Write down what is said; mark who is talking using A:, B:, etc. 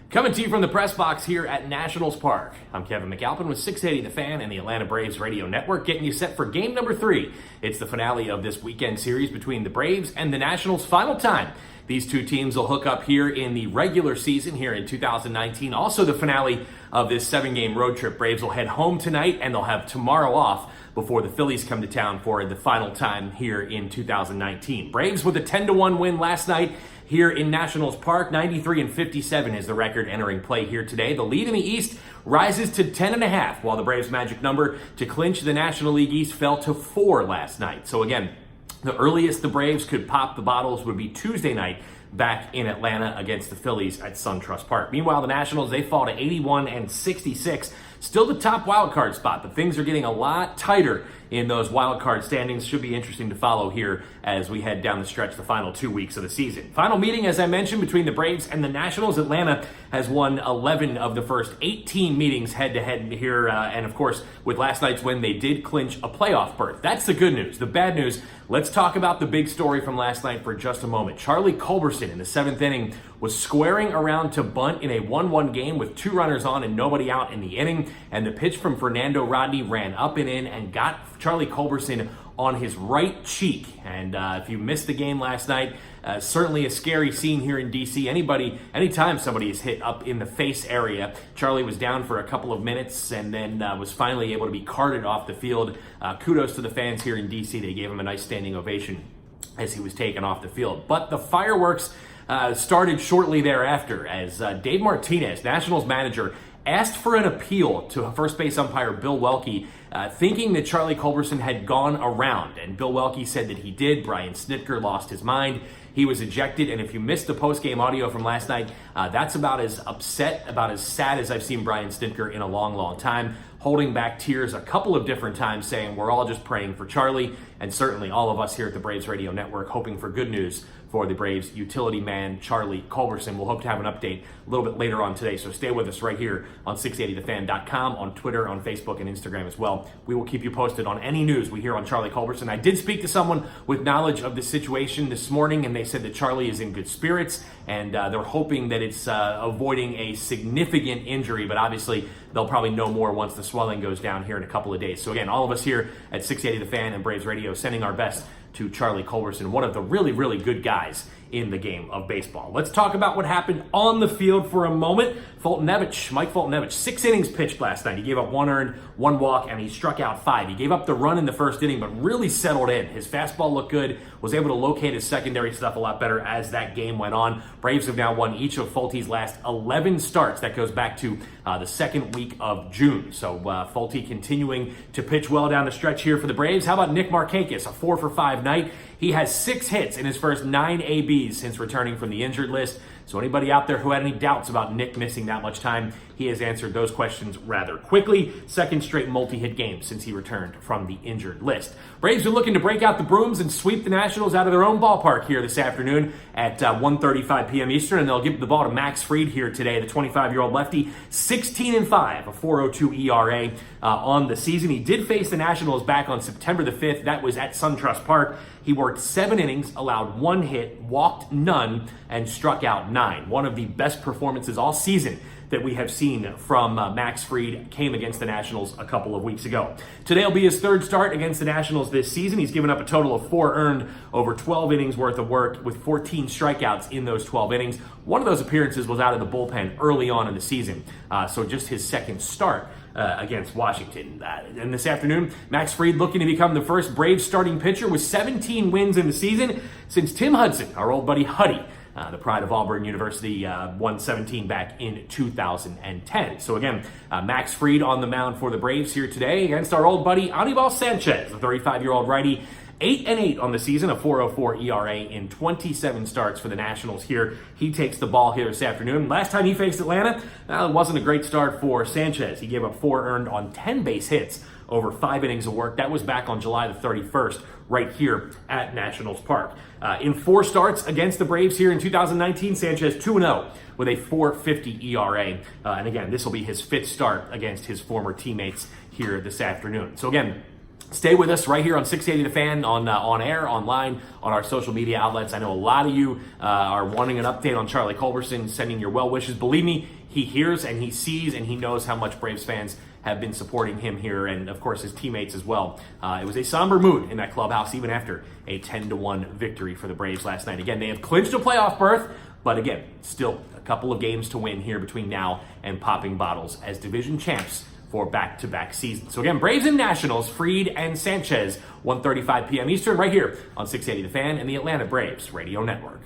A: Coming to you from the press box here at Nationals Park, I'm Kevin McAlpin with 680 The Fan and the Atlanta Braves Radio Network, getting you set for game number 3. It's the finale of this weekend series between the Braves and the Nationals. Final time these two teams will hook up here in the regular season here in 2019. Also the finale of this 7-game road trip. Braves will head home tonight and they'll have tomorrow off before the Phillies come to town for the final time here in 2019. Braves with a 10-1 win last night here in Nationals Park. 93-57 is the record entering play here today. The lead in the East rises to 10.5, while the Braves' magic number to clinch the National League East fell to 4 last night. So again, the earliest the Braves could pop the bottles would be Tuesday night back in Atlanta against the Phillies at SunTrust Park. Meanwhile, the Nationals, they fall to 81-66. Still the top wild card spot, but things are getting a lot tighter in those wild card standings. Should be interesting to follow here as we head down the stretch the final 2 weeks of the season. Final meeting, as I mentioned, between the Braves and the Nationals. Atlanta has won 11 of the first 18 meetings head-to-head here, and of course, with last night's win, they did clinch a playoff berth. That's the good news. The bad news, let's talk about the big story from last night for just a moment. Charlie Culberson in the 7th inning was squaring around to bunt in a 1-1 game with 2 runners on and nobody out in the inning, and the pitch from Fernando Rodney ran up and in and got Charlie Culberson on his right cheek. And if you missed the game last night, certainly a scary scene here in DC. Anytime somebody is hit up in the face area, Charlie was down for a couple of minutes and then was finally able to be carted off the field. Kudos to the fans here in DC. They gave him a nice standing ovation as he was taken off the field. But the fireworks started shortly thereafter as Dave Martinez, Nationals manager, asked for an appeal to first base umpire Bill Welke, thinking that Charlie Culberson had gone around. And Bill Welke said that he did. Brian Snitker lost his mind. He was ejected. And if you missed the post-game audio from last night, that's about as upset, about as sad as I've seen Brian Snitker in a long, long time, holding back tears a couple of different times, saying we're all just praying for Charlie. And certainly all of us here at the Braves Radio Network hoping for good news for the Braves utility man, Charlie Culberson. We'll hope to have an update a little bit later on today, so stay with us right here on 680thefan.com, on Twitter, on Facebook, and Instagram as well. We will keep you posted on any news we hear on Charlie Culberson. I did speak to someone with knowledge of the situation this morning, and they said that Charlie is in good spirits, and they're hoping that it's avoiding a significant injury, but obviously they'll probably know more once the swelling goes down here in a couple of days. So again, all of us here at 680 The Fan and Braves Radio sending our best to Charlie Culberson, one of the really, really good guys in the game of baseball. Let's talk about what happened on the field for a moment. Mike Foltynewicz, 6 innings pitched last night. He gave up 1 earned, 1 walk, and he struck out 5. He gave up the run in the first inning, but really settled in. His fastball looked good, was able to locate his secondary stuff a lot better as that game went on. Braves have now won each of Folty's last 11 starts. That goes back to the second week of June. So Folty continuing to pitch well down the stretch here for the Braves. How about Nick Markakis, a 4-for-5 night? He has 6 hits in his first 9 ABs since returning from the injured list. So anybody out there who had any doubts about Nick missing that much time, he has answered those questions rather quickly. Second straight multi-hit game since he returned from the injured list. Braves are looking to break out the brooms and sweep the Nationals out of their own ballpark here this afternoon at 1:35 p.m. Eastern, and they'll give the ball to Max Fried here today, the 25-year-old lefty, 16-5, a 4.02 ERA on the season. He did face the Nationals back on September the 5th. That was at SunTrust Park. He worked 7 innings, allowed 1 hit, walked none, and struck out 9. One of the best performances all season that we have seen from Max Fried came against the Nationals a couple of weeks ago. Today will be his 3rd start against the Nationals this season. He's given up a total of 4 earned over 12 innings worth of work with 14 strikeouts in those 12 innings. One of those appearances was out of the bullpen early on in the season, so just his 2nd start against Washington. And this afternoon, Max Fried looking to become the first Braves starting pitcher with 17 wins in the season since Tim Hudson, our old buddy Huddy, the pride of Auburn University, won 17 back in 2010. So again, Max Fried on the mound for the Braves here today against our old buddy Anibal Sanchez, the 35-year-old righty. 8-8 on the season, a 4.04 ERA in 27 starts for the Nationals here. He takes the ball here this afternoon. Last time he faced Atlanta, it wasn't a great start for Sanchez. He gave up 4 earned on 10 base hits over 5 innings of work. That was back on July the 31st, right here at Nationals Park. In 4 starts against the Braves here in 2019, Sanchez 2-0 with a 4.50 ERA. And again, this will be his 5th start against his former teammates here this afternoon. So again, Stay with us right here on 680 The Fan, on air, online, on our social media outlets. I know a lot of you are wanting an update on Charlie Culberson, sending your well wishes. Believe me, he hears and he sees and he knows how much Braves fans have been supporting him here, and of course his teammates as well. It was a somber mood in that clubhouse even after a 10-1 victory for the Braves last night. Again, they have clinched a playoff berth, but again, still a couple of games to win here between now and popping bottles as division champs for back-to-back seasons. So again, Braves and Nationals, Fried and Sanchez, 1:35 p.m. Eastern, right here on 680 The Fan and the Atlanta Braves Radio Network.